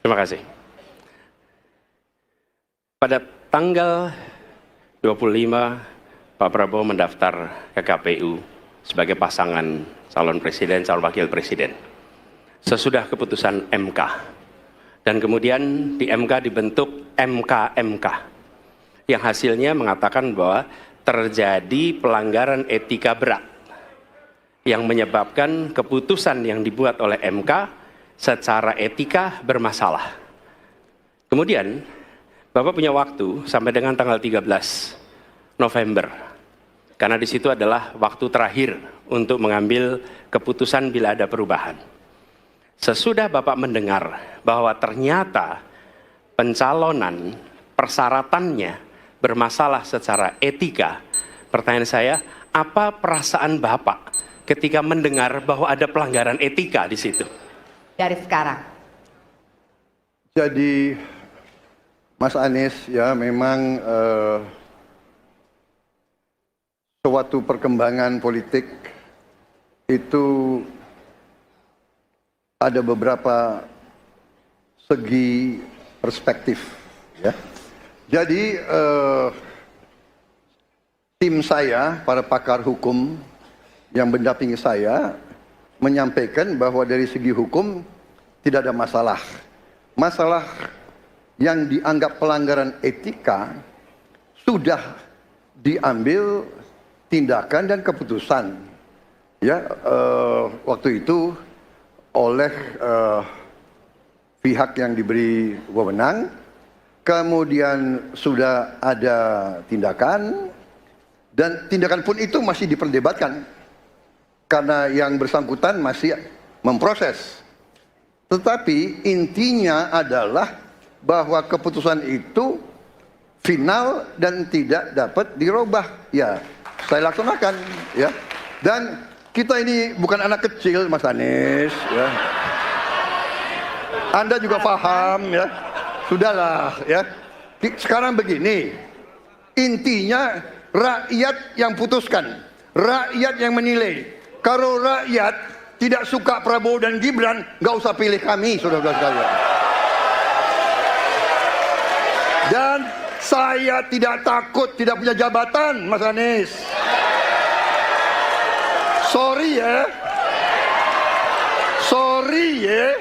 Terima kasih. Pada tanggal 25, Pak Prabowo mendaftar ke KPU sebagai pasangan calon presiden, calon wakil presiden. Sesudah keputusan MK. Dan kemudian di MK dibentuk MK yang hasilnya mengatakan bahwa terjadi pelanggaran etika berat yang menyebabkan keputusan yang dibuat oleh MK secara etika bermasalah. Kemudian Bapak punya waktu sampai dengan tanggal 13 November, karena di situ adalah waktu terakhir untuk mengambil keputusan bila ada perubahan. Sesudah Bapak mendengar bahwa ternyata pencalonan persyaratannya bermasalah secara etika, pertanyaan saya, apa perasaan Bapak ketika mendengar bahwa ada pelanggaran etika di situ? Dari sekarang. Jadi Mas Anies, ya memang suatu perkembangan politik itu ada beberapa segi perspektif, ya. Jadi tim saya, para pakar hukum yang mendampingi saya menyampaikan bahwa dari segi hukum tidak ada masalah. Masalah yang dianggap pelanggaran etika sudah diambil tindakan dan keputusan, ya, waktu itu oleh pihak yang diberi wewenang. Kemudian sudah ada tindakan, dan tindakan pun itu masih diperdebatkan karena yang bersangkutan masih memproses. Tetapi intinya adalah bahwa keputusan itu final dan tidak dapat dirubah. Ya, saya laksanakan, ya. Dan kita ini bukan anak kecil, Mas Anies, ya. Anda juga paham, ya. Sudahlah, ya. Sekarang begini, intinya rakyat yang putuskan, rakyat yang menilai. Kalau rakyat tidak suka Prabowo dan Gibran, nggak usah pilih kami, saudara-saudara sekalian. Dan saya tidak takut tidak punya jabatan, Mas Anies. Sorry ya. Sorry ya.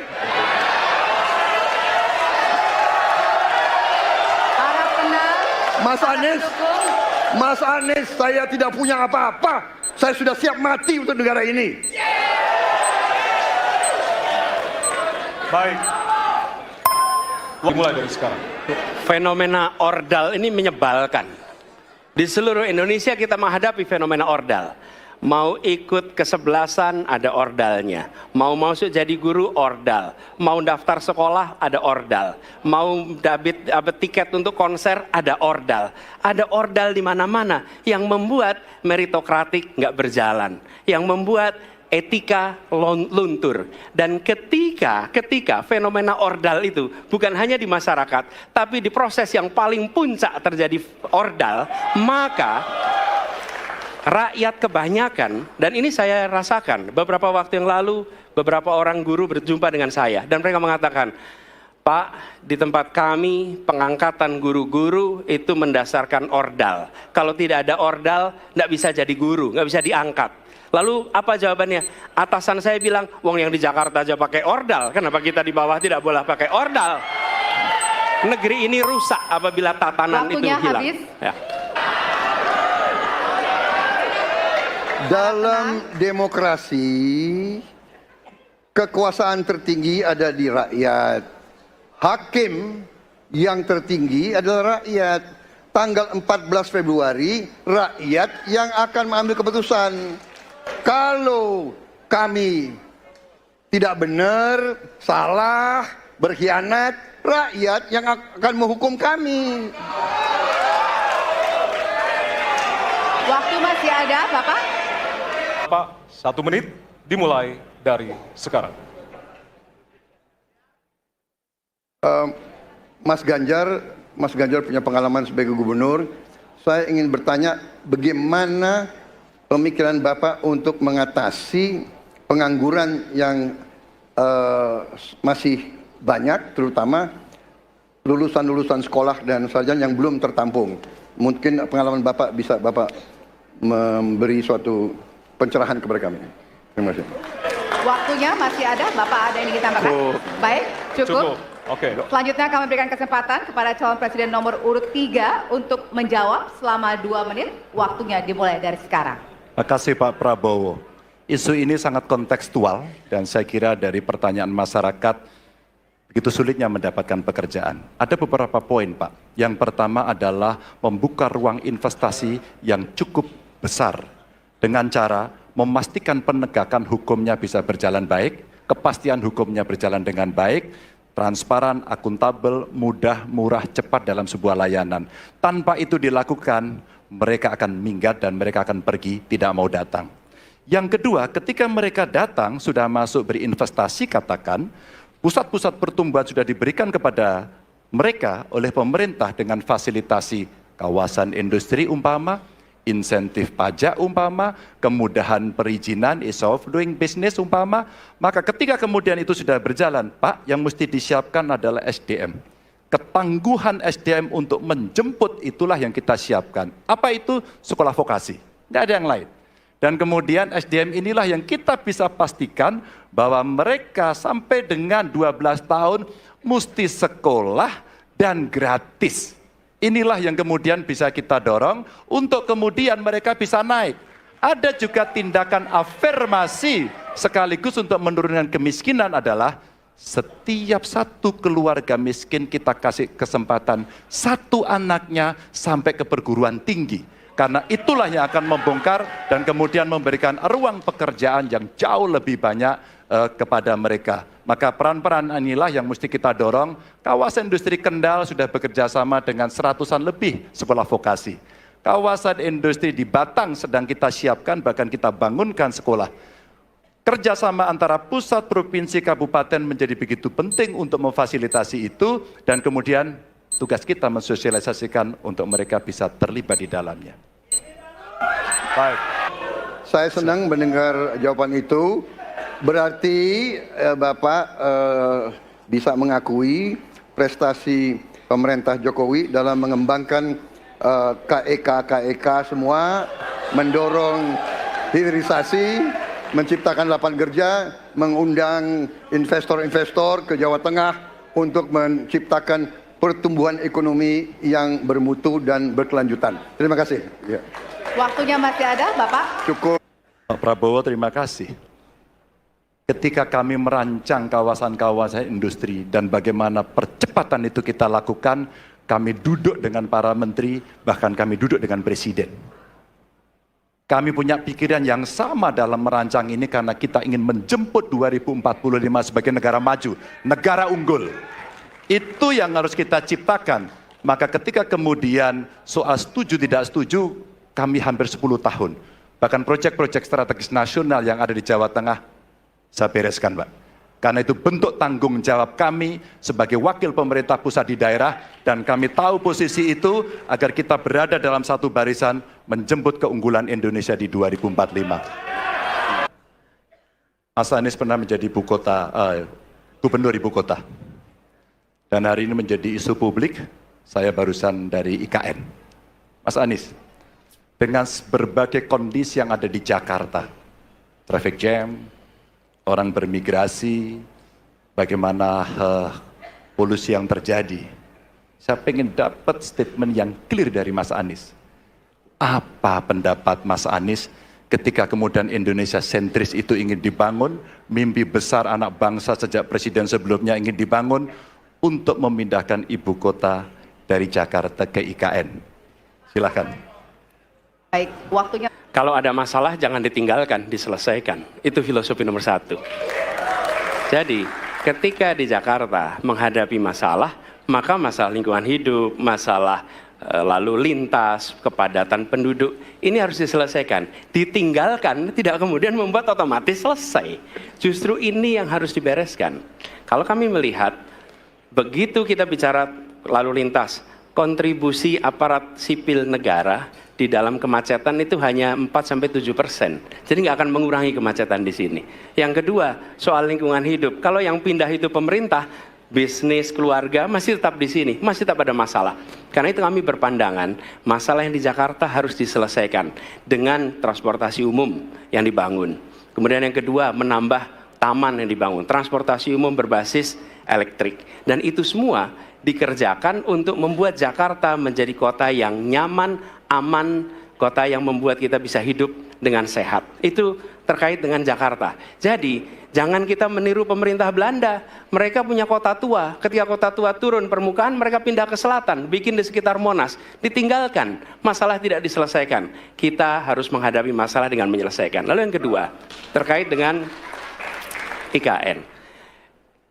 Mas Anies, saya tidak punya apa-apa. Saya sudah siap mati untuk negara ini. Baik. Dimulai dari sekarang. Fenomena ordal ini menyebalkan. Di seluruh Indonesia kita menghadapi fenomena ordal. Mau ikut kesebelasan ada ordalnya. Mau masuk jadi guru ordal. Mau daftar sekolah ada ordal. Mau dapat tiket untuk konser ada ordal. Ada ordal di mana-mana yang membuat meritokratik nggak berjalan. Yang membuat etika luntur. Dan ketika fenomena ordal itu bukan hanya di masyarakat, tapi di proses yang paling puncak terjadi ordal, maka rakyat kebanyakan, dan ini saya rasakan beberapa waktu yang lalu, beberapa orang guru berjumpa dengan saya dan mereka mengatakan, Pak, di tempat kami pengangkatan guru-guru itu mendasarkan ordal. Kalau tidak ada ordal, nggak bisa jadi guru, nggak bisa diangkat. Lalu apa jawabannya? Atasan saya bilang, wong yang di Jakarta aja pakai ordal, kenapa kita di bawah tidak boleh pakai ordal? Negeri ini rusak apabila tatanan Waktunya itu hilang. Habis. Ya. Dalam demokrasi, kekuasaan tertinggi ada di rakyat. Hakim yang tertinggi adalah rakyat. Tanggal 14 Februari, rakyat yang akan mengambil keputusan. Kalau kami tidak benar, salah, berkhianat, rakyat yang akan menghukum kami. Waktu masih ada, Bapak? Pak, 1 menit dimulai dari sekarang. Mas Ganjar punya pengalaman sebagai gubernur. Saya ingin bertanya, bagaimana pemikiran Bapak untuk mengatasi pengangguran yang masih banyak, terutama lulusan-lulusan sekolah dan sarjana yang belum tertampung. Mungkin pengalaman Bapak bisa Bapak memberi suatu pencerahan kepada kami. Terima kasih. Waktunya masih ada, Bapak ada yang ingin ditambahkan? Baik, cukup. Oke. Selanjutnya kami berikan kesempatan kepada calon presiden nomor urut 3 untuk menjawab selama 2 menit. Waktunya dimulai dari sekarang. Terima kasih Pak Prabowo. Isu ini sangat kontekstual dan saya kira dari pertanyaan masyarakat begitu sulitnya mendapatkan pekerjaan. Ada beberapa poin Pak. Yang pertama adalah membuka ruang investasi yang cukup besar dengan cara memastikan penegakan hukumnya bisa berjalan baik, kepastian hukumnya berjalan dengan baik, transparan, akuntabel, mudah, murah, cepat dalam sebuah layanan. Tanpa itu dilakukan, mereka akan minggat dan mereka akan pergi, tidak mau datang. Yang kedua, ketika mereka datang, sudah masuk berinvestasi katakan, pusat-pusat pertumbuhan sudah diberikan kepada mereka oleh pemerintah dengan fasilitasi kawasan industri umpama, insentif pajak umpama, kemudahan perizinan, ease of doing business umpama, maka ketika kemudian itu sudah berjalan, Pak, yang mesti disiapkan adalah SDM. Ketangguhan SDM untuk menjemput itulah yang kita siapkan. Apa itu? Sekolah vokasi. Tidak ada yang lain. Dan kemudian SDM inilah yang kita bisa pastikan bahwa mereka sampai dengan 12 tahun mesti sekolah dan gratis. Inilah yang kemudian bisa kita dorong untuk kemudian mereka bisa naik. Ada juga tindakan afirmasi sekaligus untuk menurunkan kemiskinan adalah setiap satu keluarga miskin kita kasih kesempatan satu anaknya sampai ke perguruan tinggi. Karena itulah yang akan membongkar dan kemudian memberikan ruang pekerjaan yang jauh lebih banyak kepada mereka. Maka peran-peran inilah yang mesti kita dorong. Kawasan industri Kendal sudah bekerja sama dengan 100-an lebih sekolah vokasi. Kawasan industri di Batang sedang kita siapkan, bahkan kita bangunkan sekolah. Kerjasama antara pusat, provinsi, kabupaten menjadi begitu penting untuk memfasilitasi itu, dan kemudian tugas kita mensosialisasikan untuk mereka bisa terlibat di dalamnya. Baik. Saya senang mendengar jawaban itu. Berarti Bapak bisa mengakui prestasi pemerintah Jokowi dalam mengembangkan KEK semua, mendorong hilirisasi, menciptakan lapangan kerja, mengundang investor-investor ke Jawa Tengah untuk menciptakan pertumbuhan ekonomi yang bermutu dan berkelanjutan. Terima kasih. Ya. Waktunya masih ada, Bapak? Cukup. Pak Prabowo, terima kasih. Ketika kami merancang kawasan-kawasan industri dan bagaimana percepatan itu kita lakukan, kami duduk dengan para menteri, bahkan kami duduk dengan presiden. Kami punya pikiran yang sama dalam merancang ini karena kita ingin menjemput 2045 sebagai negara maju, negara unggul. Itu yang harus kita ciptakan. Maka ketika kemudian soal setuju tidak setuju, kami hampir 10 tahun. Bahkan proyek-proyek strategis nasional yang ada di Jawa Tengah, saya bereskan, Pak. Karena itu bentuk tanggung jawab kami sebagai wakil pemerintah pusat di daerah, dan kami tahu posisi itu agar kita berada dalam satu barisan menjemput keunggulan Indonesia di 2045. Mas Anies pernah menjadi gubernur ibu kota. Dan hari ini menjadi isu publik, saya barusan dari IKN. Mas Anies, dengan berbagai kondisi yang ada di Jakarta, traffic jam, orang bermigrasi, bagaimana polusi yang terjadi. Saya pengen dapat statement yang clear dari Mas Anies. Apa pendapat Mas Anies ketika kemudian Indonesia sentris itu ingin dibangun, mimpi besar anak bangsa sejak presiden sebelumnya ingin dibangun untuk memindahkan ibu kota dari Jakarta ke IKN. Silakan. Baik, waktunya. Kalau ada masalah jangan ditinggalkan, diselesaikan. Itu filosofi nomor 1. Jadi ketika di Jakarta menghadapi masalah, maka masalah lingkungan hidup, masalah lalu lintas, kepadatan penduduk, ini harus diselesaikan. Ditinggalkan tidak kemudian membuat otomatis selesai. Justru ini yang harus dibereskan. Kalau kami melihat, begitu kita bicara lalu lintas, kontribusi aparat sipil negara di dalam kemacetan itu hanya 4-7%. Jadi nggak akan mengurangi kemacetan di sini. Yang kedua, soal lingkungan hidup. Kalau yang pindah itu pemerintah, bisnis, keluarga masih tetap di sini, masih tetap ada masalah. Karena itu kami berpandangan masalah yang di Jakarta harus diselesaikan dengan transportasi umum yang dibangun. Kemudian yang kedua, menambah taman yang dibangun, transportasi umum berbasis elektrik. Dan itu semua dikerjakan untuk membuat Jakarta menjadi kota yang nyaman, aman, kota yang membuat kita bisa hidup dengan sehat. Itu terkait dengan Jakarta. Jadi jangan kita meniru pemerintah Belanda. Mereka punya kota tua. Ketika kota tua turun permukaan, mereka pindah ke selatan, bikin di sekitar Monas, ditinggalkan. Masalah tidak diselesaikan. Kita harus menghadapi masalah dengan menyelesaikan. Lalu yang kedua, terkait dengan IKN.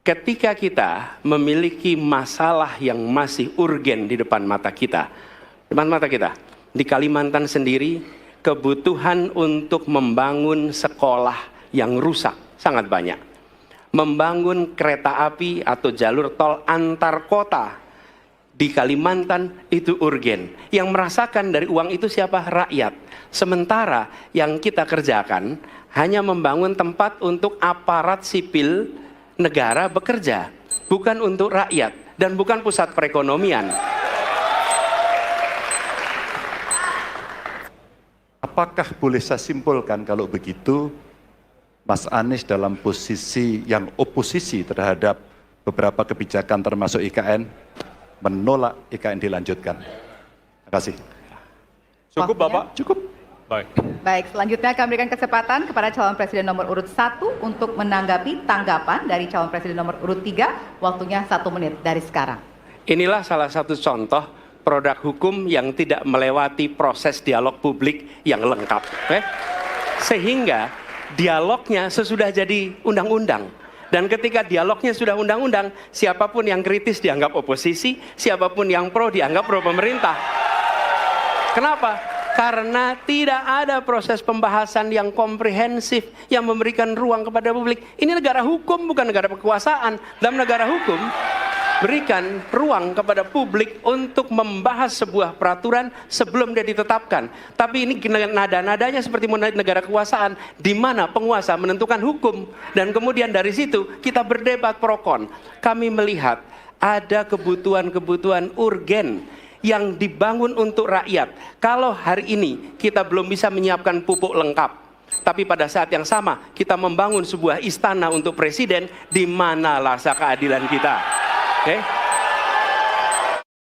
Ketika kita memiliki masalah yang masih urgen di depan mata kita, di Kalimantan sendiri, kebutuhan untuk membangun sekolah yang rusak sangat banyak. Membangun kereta api atau jalur tol antar kota di Kalimantan itu urgen. Yang merasakan dari uang itu siapa? Rakyat. Sementara yang kita kerjakan hanya membangun tempat untuk aparat sipil negara bekerja, bukan untuk rakyat dan bukan pusat perekonomian. Apakah boleh saya simpulkan kalau begitu, Mas Anies dalam posisi yang oposisi terhadap beberapa kebijakan termasuk IKN, menolak IKN dilanjutkan? Terima kasih. Cukup Bapak? Cukup. Baik. Baik, selanjutnya kami berikan kesempatan kepada calon presiden nomor urut 1 untuk menanggapi tanggapan dari calon presiden nomor urut 3, waktunya 1 menit dari sekarang. Inilah salah satu contoh produk hukum yang tidak melewati proses dialog publik yang lengkap. Sehingga dialognya sesudah jadi undang-undang. Dan ketika dialognya sudah undang-undang, siapapun yang kritis dianggap oposisi, siapapun yang pro dianggap pro pemerintah. Kenapa? Karena tidak ada proses pembahasan yang komprehensif yang memberikan ruang kepada publik. Ini negara hukum, bukan negara kekuasaan. Dalam negara hukum, berikan ruang kepada publik untuk membahas sebuah peraturan sebelum dia ditetapkan. Tapi ini nada-nadanya seperti negara kekuasaan, di mana penguasa menentukan hukum. Dan kemudian dari situ kita berdebat pro kon. Kami melihat ada kebutuhan-kebutuhan urgen yang dibangun untuk rakyat. Kalau hari ini kita belum bisa menyiapkan pupuk lengkap, tapi pada saat yang sama kita membangun sebuah istana untuk presiden, di mana rasa keadilan kita? Oke?